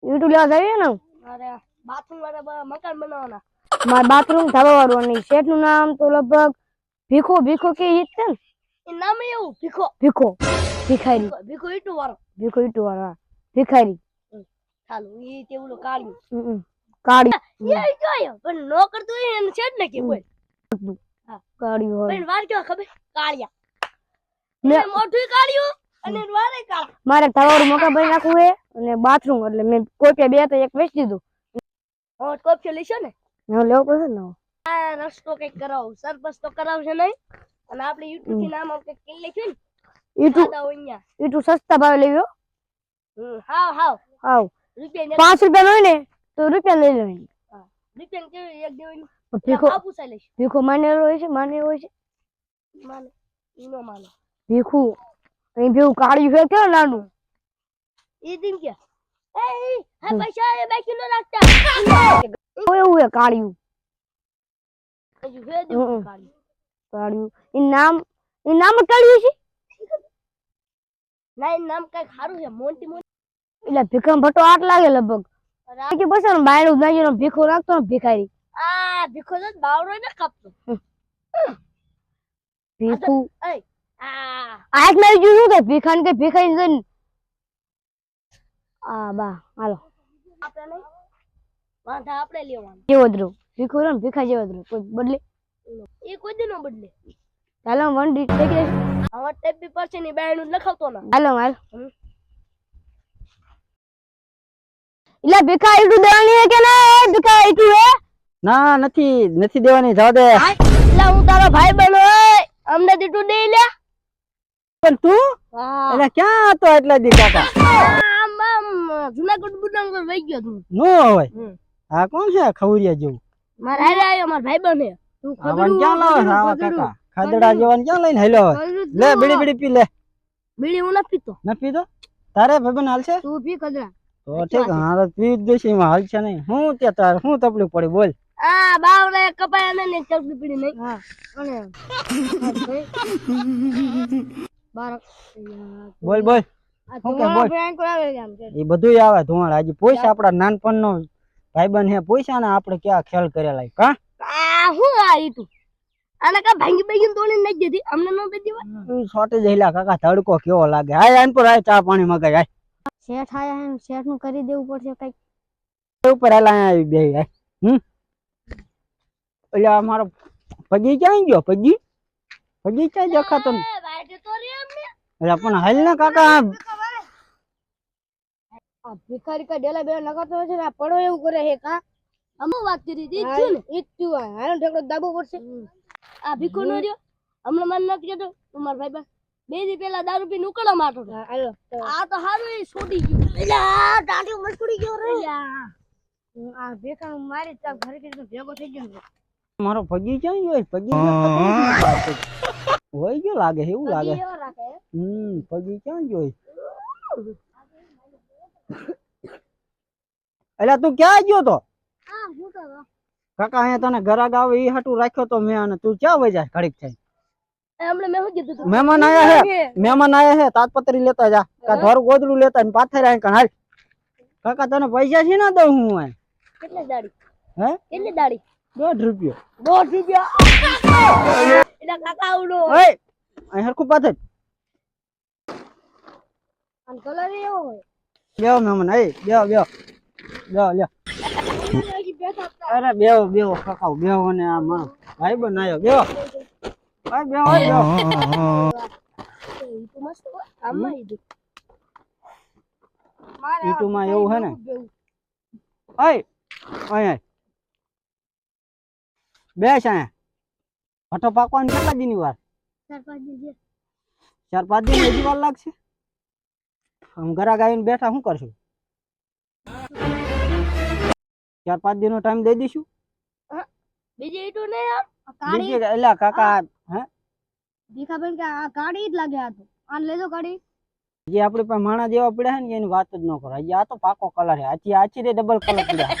ઈટું લેવા જઈએ ને અરે બાથરૂમ વાળા મકાન બનાવવાના મારા બાથરૂમ ધાબા વાળું અને શેઠ નું નામ તો લગભગ ભીખો ભીખો કે ઈ છે ને એ નામ એવું ભીખો ભીખો ભિખારી ભીખો ઈટુ વાળો ભીખો ઈટુ વાળા ભિખારી ચાલો ઈ તેવલું કાળ્યું કાળી એ જોયો પણ નો કરતો એને છે જ ને કે બોલ કાળી હોય પણ વાર કેવા ખબર કાળિયા મેં મોઢું કાળ્યું અને વારે કાળા મારે ધાબાવાળું મકાન બની નાખવું હે અને બાથરૂમ એટલે મેં કોઈ બે તો એક વેચી દીધું હવે કોફી લેશો ને હવે લેવો પડશે ને આ રસ્તો કઈક કરાવ સરપંચ તો કરાવશે નહીં અને આપણે યુટ્યુબ થી નામ આપણે કઈ લખ્યું ને ઈટુ સસ્તા ભાવે લેવો હાવ રૂપિયા 5 રૂપિયા હોય ને તો રૂપિયા લઈ લેવાની રૂપિયા કેવી એક દેવાની ભીખો પૂછાઈ લઈશ ભીખો માનેલો હોય છે માને માને ઈનો માને ભીખું અહીં ભેવું કાળ્યું છે કેવું નાનું ઈ દિન કે એ હા પૈસા એ બાકી ન રાખતા એવું હે કાળ્યું હજુ વે દેવું કાળ્યું ઈ નામ કાળ્યું છે ના નામ કઈ ખારું છે મોટી એટલે ભીખમ ભટ્ટો આટ લાગે લગભગ કે બસ ને બાયણું નાજીનો ભીખો રાખતો ને ભિખારી આ ભીખો તો બાવડો ન કાપતો ભીખું એ આ આજ મેં જોયું કે ભીખાન કે ભિખારી જન આ બા હાલો આપણે નહીં વાંધા આપણે લેવાનું જેવો દરો ભીખો ને ભિખા જેવો દરો કોઈ બદલે એ કોઈ દી નો બદલે હાલો વન ડી ટેક લે હવે ટેપી પરસે ની બાયણું લખાવતો ના હાલ ઇલા ભીખા ઈટુ દેવાની હે કે ના ભીખા ઈટુ હે ના નથી દેવાની જવા દે એટલે હું તારો ભાઈ બનો અમને દીટું દે લે પણ તું એટલે ક્યાં હતો એટલા દી કાકા આમ જુનાગઢ બુનાગઢ વઈ ગયો તું નો હોય આ કોણ છે ખવરિયા જેવું મારા હારે આવ્યો મારો ભાઈ બને તું આવાન ક્યાં લાવે આવા કાકા ખાદડા જેવાન ક્યાં લઈને હેલો લે બીડી પી લે બીડી હું ન પીતો તારે ભાઈબંધ હાલ છે તું પી કદરા તો ઠીક હા પી દેશે એમાં હાલ છે નહીં હું તે તાર હું તકલીફ પડી બોલ આ બાવરે કપાયા ને ચપડી પીડી નહીં હા અને બોલ હું કે બોલ એ બધું આવે ધોવાણ આજે પૈસા આપડા નાનપણનો ભાઈબંધ હે પૈસા ને આપણે ક્યાં ખેલ કરેલા કા આ હું આ ઈતું આને કા ભાંગી ભાંગી તોડીને નાખી દીધી અમને ન દે દેવા છોટે જઈલા કાકા તડકો કેવો લાગે હાય આન પર ચા પાણી મગાય હાય શેઠ આયા હે શેઠ નું કરી દેવું પડશે કઈક ઉપર આલા આવી બે હાય એટલે અમારો પગી ક્યાં ગયો પગી ક્યાં દેખાતો ને એટલે પણ હાલ ને કાકા આ ભિખારી કા ડેલા બે લગાતો છે ને પડો એવું કરે હે કા અમુ વાત કરી દી તું ને ઈચ્છું હાલ ઠેકડો દાબો પડશે આ ભીખો નો રહ્યો હમણાં મને નથી કહેતો તમાર ભાઈ બા બે દી પેલા દારૂ પીને ઉકળા મારતો આ તો હારું એ છોડી ગયું એટલે આ ટાટી મસ્કડી ગયો રે આ ભેખાનું મારી તા ઘરે કે ભેગો થઈ ગયો મારો પગી ક્યાં ગયો પગી હોય ગયો લાગે એવું લાગે પગી ક્યાં ગયો એટલે તું ક્યાં ગયો તો કાકા અહીંયા તને ગરાગ આવે એ હાટું રાખ્યો તો મેં અને તું ક્યાં વઈ જાય ઘડીક થઈ હમણાં મેં શું કીધું તું મહેમાન આયા હે તાજપત્રી લેતા જા કા ધોર ગોદડું લેતા ને પાથર આય કણ હાલ કાકા તને પૈસા છે ના દઉં હું આ કેટલી દાડી હે કેટલી દાડી ₹1.5 એટલે કાકા આવડો ઓય અહીં હરખું પાથર આમ કલર એવો હોય બેવ મહેમાન એ બેવ લ્યો અરે બેવ કાકા બેવ અને આ મારો ભાઈ બનાયો બેવ ઈટુમાં એવું હે ને બેસ આયા ભઠ્ઠો પાકવાની કેટલા દી ની વાર 4-5 દિન હજી વાર લાગશે આમ ઘરા ગાઈને બેઠા શું કરશું 4-5 દિન નો ટાઈમ દઈ દઈશું બીજી ઈટુ નહીં યાર બીજી એલા કાકા હે ભીખાબેન કે આ કાઢી જ લાગે આ તો આન લેજો કાઢી જે આપણી પાસે માણા જેવા પડ્યા ને એની વાત જ ન કરો હજી આ તો પાકો કલર હે આચી રે ડબલ કલર પડ્યા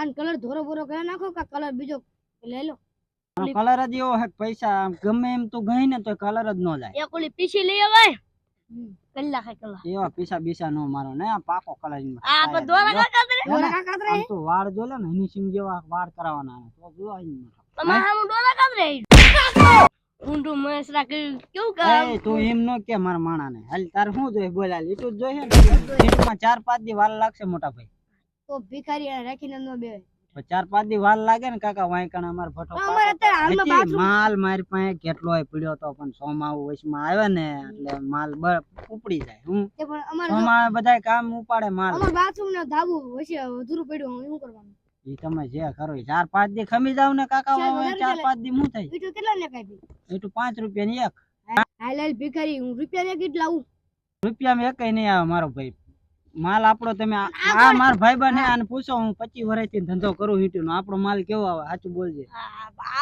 આન કલર ધોરો બોરો કરી નાખો કે કલર બીજો લઈ લો કલર જ એવો હે પૈસા ગમે એમ તો ગઈ ને તો કલર જ ન જાય એક ઓલી પીસી લઈ આવે કલ્લા ખાય કલ્લા એવા પીસા બીસા નો મારો ને આ પાકો કલાજી આ પણ દોરા કાકા આમ તો વાળ જો લે ને હનીસિંગ જેવા વાળ કરાવવાના તો જો અહીં તમારા હામું દોરા કાદરે ઊંડું મસરા કેવું એ કામ તું એમ નો કે મારા માણાને હાલ તાર શું જોઈએ બોલ હાલ ઈટું જ જોઈએ ને ઈટુમાં 4-5 દી વાર લાગશે મોટા ભાઈ તો ભિખારી રાખીને ન બે 4-5 દી વાર લાગે ને કાકા વાંકણ અમાર ભઠ્ઠો અમારે અત્યારે હાલમાં હજી માલ મારી પાસે કેટલોય પડ્યો તો પણ સોમાવું વચમાં આવે ને એટલે માલ ઉપડી જાય હું તે પણ અમારે સોમા બધાય કામ ઉપાડે માલ અમાર બાથરૂમ ના ધાબુ વચ્ચે અધૂરું પડ્યું શું કરવાનું ઈ તમે જે કરો 4-5 દી ખમી જાવ ને કાકા ચાલ, વધારે 4-5 દી હું થાય ઈટુ કેટલા ને કાપી એટલું 5 રૂપિયાની એક હાલ હાલ ભિખારી હું રૂપિયા ને કેટલા આવું રૂપિયામાં એકય નહીં આવે મારો ભાઈ માલ આપણો તમે આ માર ભાઈબંધ હે આને પૂછો હું 25 વર્ષથી ધંધો કરું હીટીનો આપણો માલ કેવો આવે સાચું બોલજે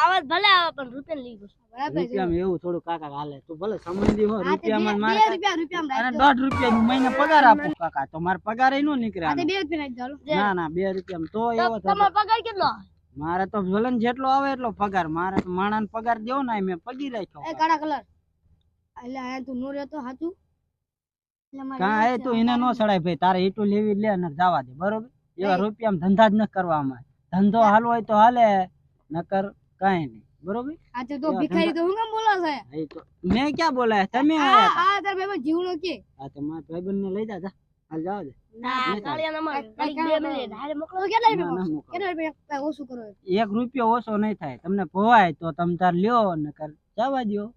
આવાજ ભલે આવે પણ રૂપિયા લઈ ગયો બરાબર છે રૂપિયામાં એવું થોડું કાકા હાલે તું ભલે સમજી હો આ તે રૂપિયામાં મારે 2 રૂપિયા અને 1.5 રૂપિયા મહિને પગાર આપો કાકા તો મારો પગાર ય નો નીકળે આ તે આનો. 2 રૂપિયા નાખી ચાલો ના ના 2 રૂપિયામાં તો એવો થતો. તમારો પગાર કેટલો આવે? મારે તો ભલન જેટલો આવે એટલો પગાર મારે તો માણાને પગાર દેવો ને મેં પગી રાખ્યો એ કાળા કલર એટલે આ તું નો રહેતો હાચું એટલે મારે કા એ તું એને નો સડાય ભાઈ તારે ઈટું લેવી લે ને જવા દે બરોબર એવા રૂપિયામાં ધંધા જ ન કરવા અમારે ધંધો હાલવો હોય તો હાલે નકર કાંઈ નહીં બરોબર આ તો ભિખારી તો હું કેમ બોલો છે એ તો મેં ક્યાં બોલાય તમે આ આયા તા. આ તાર ભાઈ જીવનો કે આ તો મારા ભાઈબંધ ને લઈ જા હાલ જવા દે ના કાળિયા નંબર કાંઈ 2 મિનિટ હારે મોકલો કેટલા ના, ના રૂપિયા મોકલો. કેટલા રૂપિયા કાંઈ ઓછું કરો 1 રૂપિયો ઓછો નહીં થાય તમને ભવાય તો તમ તાર લ્યો નકર જવા દ્યો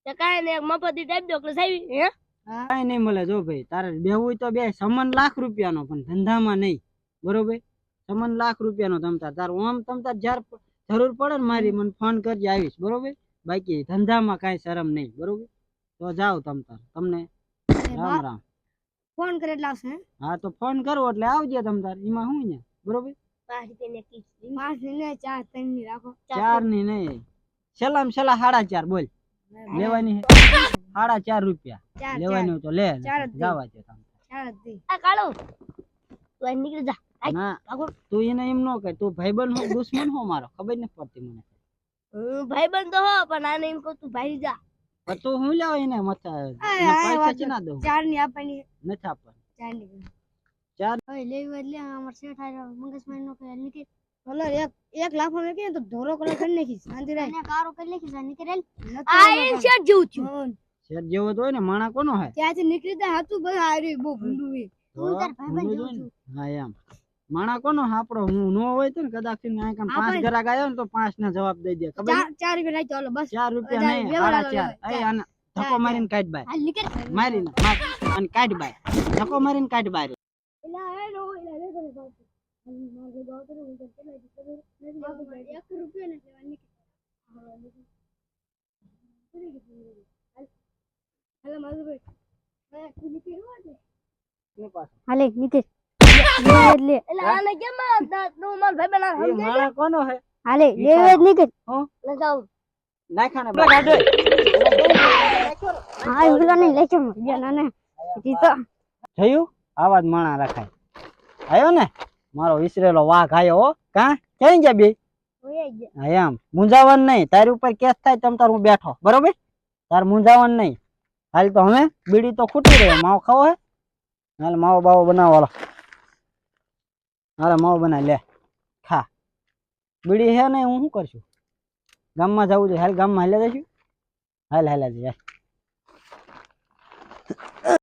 તો કાંઈ નહીં મફતી ટાઈપ દો એટલે સાહેબ હે હા કાંઈ નહીં મળે જો ભાઈ તારે બેવું હોય તો બે સમન લાખ રૂપિયાનો પણ ધંધામાં નહીં બરોબર સમન લાખ રૂપિયાનો તમતાર તાર ઓમ તમતાર જ્યારે જરૂર પડે ને મારી મને ફોન કરજે આવીશ બરોબર બાકી ધંધામાં કાંઈ શરમ નહીં બરોબર તો જાઓ તમતાર તમને રામ રામ ફોન કરે એટલે આવશે હે? હા તો ફોન કરો એટલે આવજે તમતાર એમાં શું ને બરોબર 5 રૂપિયા કી 5 ની ને 4 3 ની રાખો 4 ની નહીં છેલ્લામાં છેલ્લા 4.5 બોલ લેવાની હે 4.5 રૂપિયા 4 લેવાની હોય તો લે ચાર જ દે. જવા દે તમ 4 જ દે આ કાળો તું અહીં નીકળી જા ના ભાગો તું એને એમ ન કહે તું ભાઈબંધ હો દુશ્મન હો મારો ખબર નથી પડતી મને હું ભાઈબંધ તો હો પણ આને એમ કહું તું ભાઈ જા પણ તું હું લાવ એને મથા આ પૈસા વાત ચી ના દઉં 4 ની આપવાની નથી આપવા 4 ની ચાર? હવે લેવી હોય એટલે અમાર શેઠ આયો મંગસમાઈ નો કે નીકળ કલર એક લાફો મે કે તો ધોરો કલર કરી નાખીશ શાંતિ રહે અને કારો કરી નાખીશ આ નીકળેલ આ એન શેઠ જેવું થયું શેર જેવો તો હોય ને માણા કોનો હે ત્યાંથી નીકળી તા હાથું બધું હારી બહુ ભૂંડું હે તો ઊંડું જ હોય ને. હા એમ માણા કોનો આપણો હું નો હોય તો ને કદાચ થી આ કામ 5 ગ્રાહક આવ્યો ને તો 5 ના જવાબ દઈ દે ખબર 4 રૂપિયા નાખી ચાલો બસ 4 રૂપિયા નહીં વ્યવહાર 4.5 એ આને ધક્કો મારીને કાઢ બાર હાલ નીકળ મારીને અને કાઢ બાર ધક્કો મારીને કાઢ બાર એલા હે નો એલા રે કરે બાપ મારે ગાવ તો હું કેટલા દીકરા 1 રૂપિયા ને લેવા નીકળ હાલ મારું ભાઈ તું નીકળ્યો ને હાલે નીકળ લે એટલે આને કેમ તું માર ભાઈ બના એ માણા કોનો હે હાલે લે નીકળ લે જાવ નાખાને બા કાઢો હા ઉલા નહીં લેચો ના ના ઈ તો થયું આવા જ માણા રખાય આયો ને મારો વિસરેલો વાઘ આયો હો કા ક્યાં ગયા બે ઓય જ હા એમ મુંજાવન નહીં તારી ઉપર કેસ થાય તમ તાર હું બેઠો બરોબર તાર મુંજાવન નહીં હાલ તો હવે બીડી તો ખૂટી રહ્યો માવો ખાવો હે હાલ માવો બાવો બનાવો હાલ માવો બનાવી લે ખા બીડી હે ને હું શું કરશું ગામમાં જવું છે હાલ ગામમાં હાલ્યા જઈશું હાલ હાલ્યા જઈએ